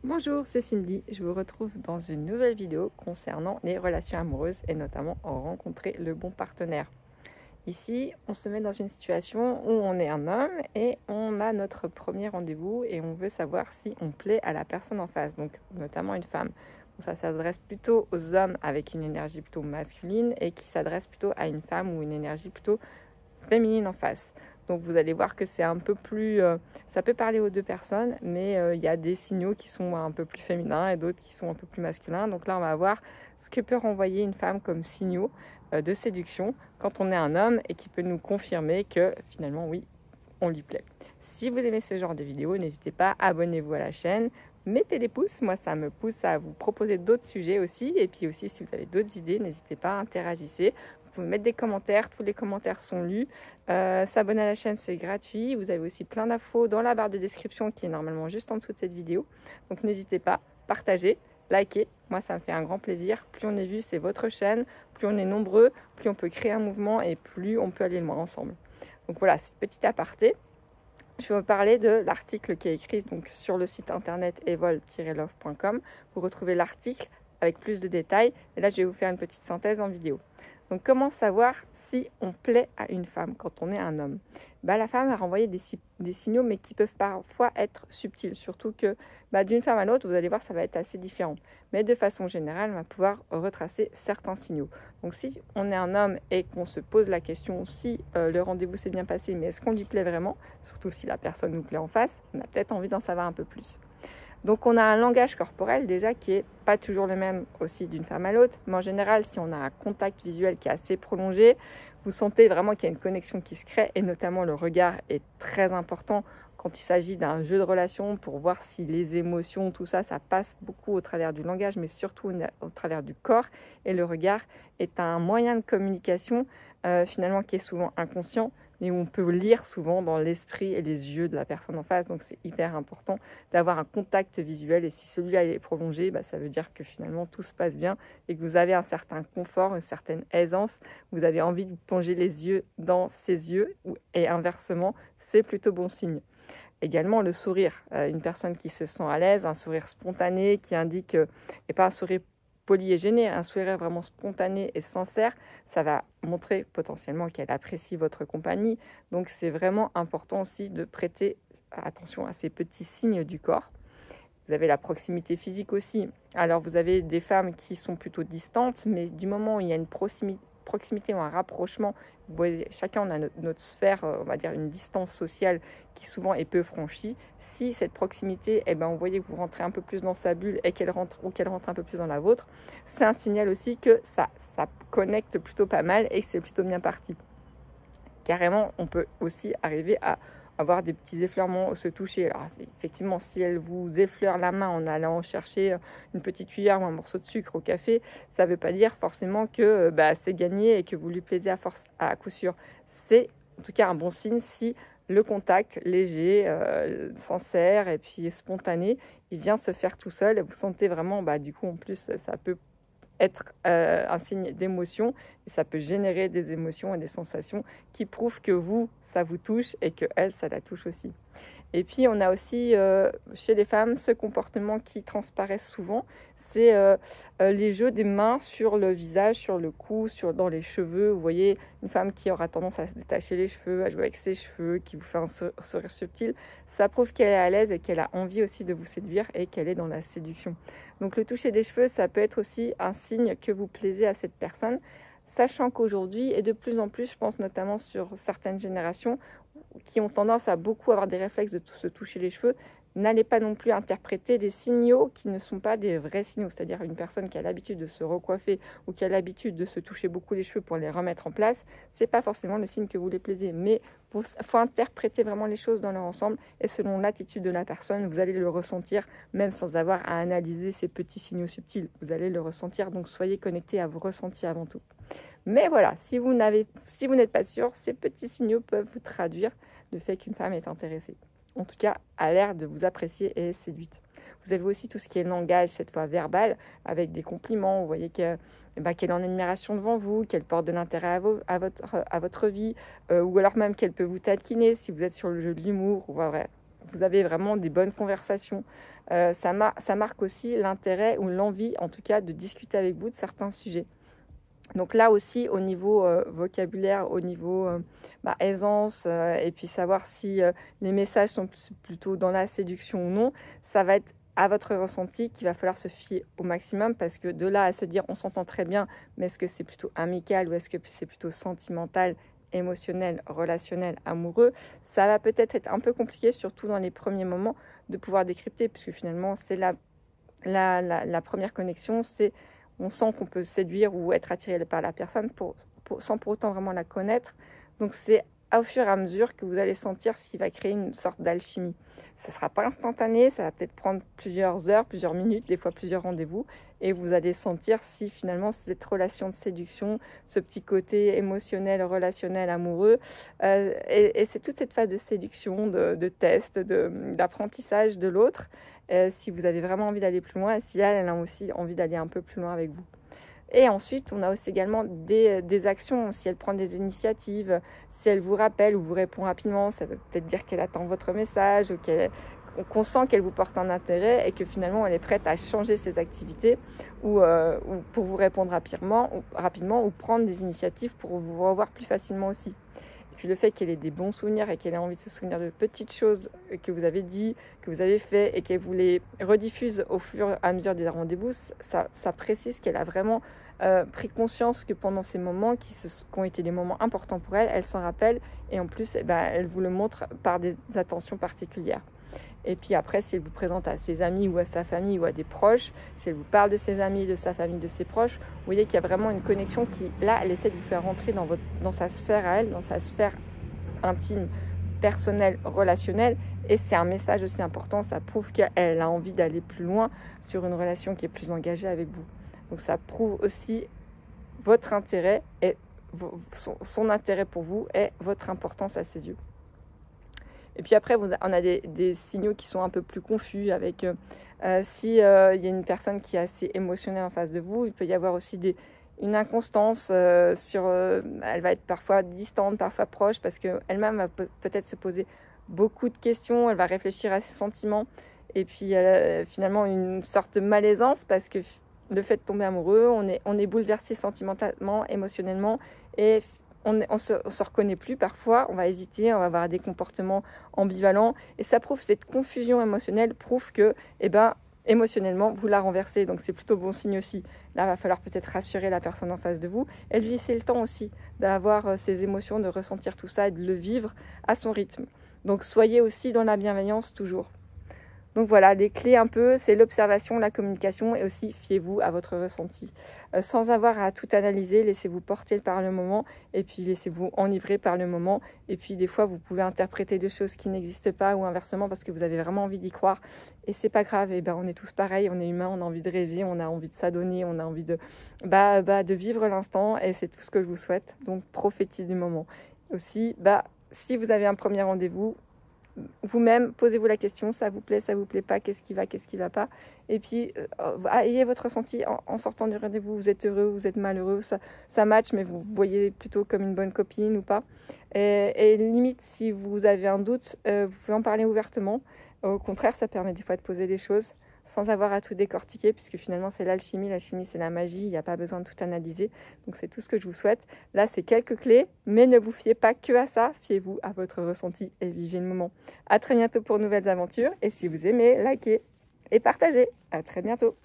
Bonjour, c'est Cindy. Je vous retrouve dans une nouvelle vidéo concernant les relations amoureuses et notamment rencontrer le bon partenaire. Ici, on se met dans une situation où on est un homme et on a notre premier rendez-vous et on veut savoir si on plaît à la personne en face, donc notamment une femme. Donc ça s'adresse plutôt aux hommes avec une énergie plutôt masculine et qui s'adresse plutôt à une femme ou une énergie plutôt féminine en face. Donc vous allez voir que c'est un peu plus... ça peut parler aux deux personnes, mais il y a des signaux qui sont un peu plus féminins et d'autres qui sont un peu plus masculins. Donc là, on va voir ce que peut renvoyer une femme comme signaux de séduction quand on est un homme et qui peut nous confirmer que finalement, oui, on lui plaît. Si vous aimez ce genre de vidéos, n'hésitez pas, abonnez-vous à la chaîne, mettez des pouces, moi ça me pousse à vous proposer d'autres sujets aussi. Et puis aussi, si vous avez d'autres idées, n'hésitez pas, interagissez. Vous pouvez mettre des commentaires, tous les commentaires sont lus. S'abonner à la chaîne, c'est gratuit. Vous avez aussi plein d'infos dans la barre de description qui est normalement juste en dessous de cette vidéo. Donc n'hésitez pas, partagez, likez. Moi, ça me fait un grand plaisir. Plus on est vu, c'est votre chaîne. Plus on est nombreux, plus on peut créer un mouvement et plus on peut aller loin ensemble. Donc voilà, c'est petit aparté. Je vais vous parler de l'article qui est écrit donc, sur le site internet evol-love.com. Vous retrouvez l'article avec plus de détails. Et là, je vais vous faire une petite synthèse en vidéo. Donc, comment savoir si on plaît à une femme quand on est un homme? La femme va renvoyer des signaux, mais qui peuvent parfois être subtils. Surtout que d'une femme à l'autre, vous allez voir, ça va être assez différent. Mais de façon générale, on va pouvoir retracer certains signaux. Donc, si on est un homme et qu'on se pose la question si le rendez-vous s'est bien passé, mais est-ce qu'on lui plaît vraiment? Surtout si la personne nous plaît en face, on a peut-être envie d'en savoir un peu plus. Donc on a un langage corporel déjà qui n'est pas toujours le même aussi d'une femme à l'autre, mais en général si on a un contact visuel qui est assez prolongé, vous sentez vraiment qu'il y a une connexion qui se crée et notamment le regard est très important quand il s'agit d'un jeu de relations pour voir si les émotions, tout ça, ça passe beaucoup au travers du langage mais surtout au travers du corps et le regard est un moyen de communication finalement qui est souvent inconscient mais où on peut lire souvent dans l'esprit et les yeux de la personne en face. Donc c'est hyper important d'avoir un contact visuel et si celui-là est prolongé, ça veut dire que finalement tout se passe bien et que vous avez un certain confort, une certaine aisance, vous avez envie de plonger les yeux dans ses yeux et inversement, c'est plutôt bon signe. Également le sourire, une personne qui se sent à l'aise, un sourire spontané qui indique, et pas un sourire poli et gêné, un sourire vraiment spontané et sincère, ça va montrer potentiellement qu'elle apprécie votre compagnie. Donc c'est vraiment important aussi de prêter attention à ces petits signes du corps. Vous avez la proximité physique aussi. Alors vous avez des femmes qui sont plutôt distantes, mais du moment où il y a une proximité ou un rapprochement, vous voyez, chacun on a notre sphère, on va dire une distance sociale qui souvent est peu franchie. Si cette proximité, vous voyez que vous rentrez un peu plus dans sa bulle et qu'elle rentre un peu plus dans la vôtre, c'est un signal aussi que ça connecte plutôt pas mal et que c'est plutôt bien parti. Carrément, on peut aussi arriver à avoir des petits effleurements, se toucher. Alors effectivement, si elle vous effleure la main en allant chercher une petite cuillère ou un morceau de sucre au café, ça ne veut pas dire forcément que c'est gagné et que vous lui plaisez à coup sûr. C'est en tout cas un bon signe si le contact léger, sincère et puis spontané, il vient se faire tout seul et vous sentez vraiment, du coup en plus ça peut être un signe d'émotion et ça peut générer des émotions et des sensations qui prouvent que vous, ça vous touche et que elle, ça la touche aussi. Et puis on a aussi chez les femmes ce comportement qui transparaît souvent, c'est les jeux des mains sur le visage, sur le cou, dans les cheveux. Vous voyez une femme qui aura tendance à se détacher les cheveux, à jouer avec ses cheveux, qui vous fait un sourire subtil. Ça prouve qu'elle est à l'aise et qu'elle a envie aussi de vous séduire et qu'elle est dans la séduction. Donc le toucher des cheveux, ça peut être aussi un signe que vous plaisez à cette personne. Sachant qu'aujourd'hui, et de plus en plus, je pense notamment sur certaines générations qui ont tendance à beaucoup avoir des réflexes de se toucher les cheveux, n'allez pas non plus interpréter des signaux qui ne sont pas des vrais signaux. C'est-à-dire une personne qui a l'habitude de se recoiffer ou qui a l'habitude de se toucher beaucoup les cheveux pour les remettre en place, c'est pas forcément le signe que vous les plaisez. Mais il faut interpréter vraiment les choses dans leur ensemble et selon l'attitude de la personne, vous allez le ressentir même sans avoir à analyser ces petits signaux subtils. Vous allez le ressentir, donc soyez connectés à vos ressentis avant tout. Mais voilà, si vous n'êtes pas sûr, ces petits signaux peuvent vous traduire le fait qu'une femme est intéressée. En tout cas, a l'air de vous apprécier et est séduite. Vous avez aussi tout ce qui est langage, cette fois verbal, avec des compliments. Vous voyez qu'elle est en admiration devant vous, qu'elle porte de l'intérêt à votre vie, ou alors même qu'elle peut vous taquiner si vous êtes sur le jeu de l'humour. vous avez vraiment des bonnes conversations. Ça marque aussi l'intérêt ou l'envie, en tout cas, de discuter avec vous de certains sujets. Donc là aussi, au niveau vocabulaire, au niveau aisance, et puis savoir si les messages sont plutôt dans la séduction ou non, ça va être à votre ressenti qu'il va falloir se fier au maximum, parce que de là à se dire on s'entend très bien, mais est-ce que c'est plutôt amical ou est-ce que c'est plutôt sentimental, émotionnel, relationnel, amoureux, ça va peut-être être un peu compliqué, surtout dans les premiers moments, de pouvoir décrypter, puisque finalement c'est la première connexion, c'est on sent qu'on peut séduire ou être attiré par la personne sans pour autant vraiment la connaître. Donc c'est au fur et à mesure que vous allez sentir ce qui va créer une sorte d'alchimie. Ce ne sera pas instantané, ça va peut-être prendre plusieurs heures, plusieurs minutes, des fois plusieurs rendez-vous, et vous allez sentir si finalement cette relation de séduction, ce petit côté émotionnel, relationnel, amoureux, et c'est toute cette phase de séduction, de test, d'apprentissage de l'autre, si vous avez vraiment envie d'aller plus loin, et si elle a aussi envie d'aller un peu plus loin avec vous. Et ensuite, on a aussi également des actions. Si elle prend des initiatives, si elle vous rappelle ou vous répond rapidement, ça veut peut-être dire qu'elle attend votre message ou qu'on sent qu'elle vous porte un intérêt et que finalement elle est prête à changer ses activités ou pour vous répondre rapidement ou prendre des initiatives pour vous revoir plus facilement aussi. Et puis le fait qu'elle ait des bons souvenirs et qu'elle ait envie de se souvenir de petites choses que vous avez dit, que vous avez fait et qu'elle vous les rediffuse au fur et à mesure des rendez-vous, ça précise qu'elle a vraiment pris conscience que pendant ces moments qui ont été des moments importants pour elle, elle s'en rappelle et en plus elle vous le montre par des attentions particulières. Et puis après, si elle vous présente à ses amis ou à sa famille ou à des proches, si elle vous parle de ses amis, de sa famille, de ses proches, vous voyez qu'il y a vraiment une connexion qui, là, elle essaie de vous faire rentrer dans sa sphère à elle, dans sa sphère intime, personnelle, relationnelle. Et c'est un message aussi important, ça prouve qu'elle a envie d'aller plus loin sur une relation qui est plus engagée avec vous. Donc ça prouve aussi votre intérêt et son intérêt pour vous et votre importance à ses yeux. Et puis après, on a des signaux qui sont un peu plus confus avec si il y a une personne qui est assez émotionnelle en face de vous, il peut y avoir aussi une inconstance elle va être parfois distante, parfois proche, parce qu'elle-même va peut-être se poser beaucoup de questions, elle va réfléchir à ses sentiments, et puis finalement une sorte de malaisance, parce que le fait de tomber amoureux, on est bouleversé sentimentalement, émotionnellement, et on se reconnaît plus parfois, on va hésiter, on va avoir des comportements ambivalents, et ça prouve, cette confusion émotionnelle prouve que, émotionnellement, vous la renversez, donc c'est plutôt bon signe aussi. Là, il va falloir peut-être rassurer la personne en face de vous, et lui laisser le temps aussi d'avoir ses émotions, de ressentir tout ça et de le vivre à son rythme. Donc soyez aussi dans la bienveillance toujours. Donc voilà, les clés un peu, c'est l'observation, la communication et aussi fiez-vous à votre ressenti. Sans avoir à tout analyser, laissez-vous porter par le moment et puis laissez-vous enivrer par le moment. Et puis des fois, vous pouvez interpréter des choses qui n'existent pas ou inversement parce que vous avez vraiment envie d'y croire. Et c'est pas grave, on est tous pareils, on est humains, on a envie de rêver, on a envie de s'adonner, on a envie de vivre l'instant et c'est tout ce que je vous souhaite. Donc profitez du moment. Aussi, si vous avez un premier rendez-vous, vous-même, posez-vous la question, ça vous plaît pas, qu'est-ce qui va pas. Et puis, ayez votre ressenti en sortant du rendez-vous, vous êtes heureux, vous êtes malheureux, ça match, mais vous voyez plutôt comme une bonne copine ou pas. Et limite, si vous avez un doute, vous pouvez en parler ouvertement. Au contraire, ça permet des fois de poser les choses sans avoir à tout décortiquer, puisque finalement c'est l'alchimie, c'est la magie, il n'y a pas besoin de tout analyser. Donc c'est tout ce que je vous souhaite. Là, c'est quelques clés, mais ne vous fiez pas que à ça, fiez-vous à votre ressenti et vivez le moment. À très bientôt pour de nouvelles aventures, et si vous aimez, likez et partagez. À très bientôt.